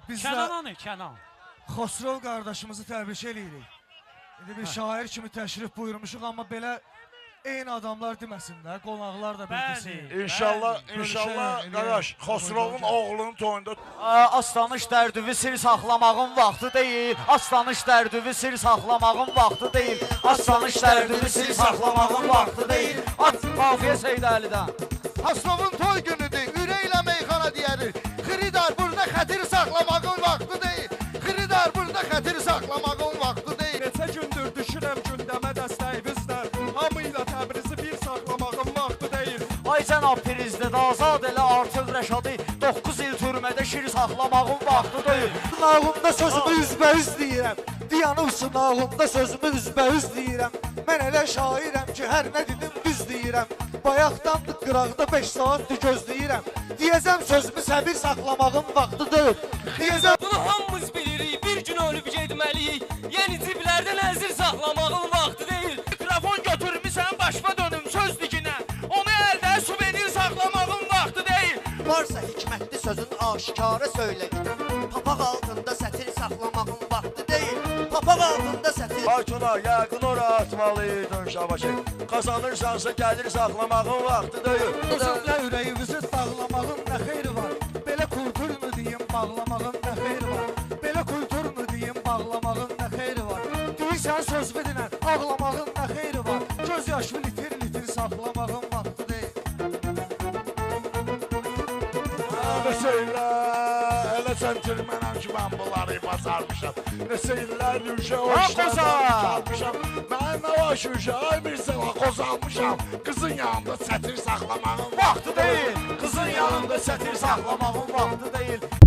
Biz Kənan də hanı, Kənan? Xosrov qardaşımızı təbrik edirik. İndi bir şair kimi təşrif buyurmuşuq, amma belə eyni adamlar deməsinlər, qonaqlar da bildirsin. İnşallah, inşallah qardaş, Xosrovun oğlunun toyunda Aslanış dərdüvü sir saxlamağın vaxtı deyil. Aslanış dərdüvü sir saxlamağın vaxtı deyil. Aslanış dərdüvü sir saxlamağın vaxtı deyil. Qafiyə Seydəlidən. Xosrovun toy günüdür, ürəklə meyxana deyərir. Xiridar burada xətir saxlamağın vaxtı deyil. Xiridar burada xətir saxlamağın vaxtı deyil. Neçə gündür düşürəm gündəmə dəstəyinizdən. Hamıyla Təbrizi bir saxlamağın vaxtı deyil. Ay cənab prezident, azad elə artıq Rəşadı. 9 il türmədə şir saxlamağın vaxtı deyil. Nağımda sözümü üzbəüz deyirəm. Diyanıbsın nağımda sözümü üzbəüz deyirəm. Mən elə şairəm ki, hər nə dedim düz deyirəm. Bayaqdandır qıraqda 5 saatdır gözləyirəm. Deyəzəm sözümü səbir saxlamağın vaxtı deyil. Deyəzəm Bunu hamımız bilirik, bir gün ölüb getməliyik. Yeni ciblərdən əzir saxlamağın vaxtı deyil. Mikrofon götürmüsən başma dönüm söz diginə. Onu əldə suvenir saxlamağın vaxtı deyil. varsa hikmətli sözün aşikara söyləyin. Papaq altında sətir saxlamağın vaxtı deyil. Papaq altında sətir. Aytuna, yəqin ora atmalıydın Şabaşı. Kazanırsansa gəlir saxlamağın vaxtı deyil. Özümlə ürəyimizi dağlamağın nə xeyri var? Belə kulturnu deyim, bağlamağın nə xeyri var? Belə kulturnu deyim, bağlamağın nə xeyri var? Deyirsən söz verilən, ağlamağın nə xeyri var? Göz yaşlı litir saxlamağın vaxtı deyil. Neseylə, elə centilmenəm ki, mən bunları bacarmışam. Neseylə, Nüşə, o işlərdən çalmışam. Mən nə var ki, Nüşə, ay bir seva qozalmışam. Qızın yanında sətir saxlamağın vaxtı deyil. Qızın yanında sətir saxlamağın vaxtı deyil.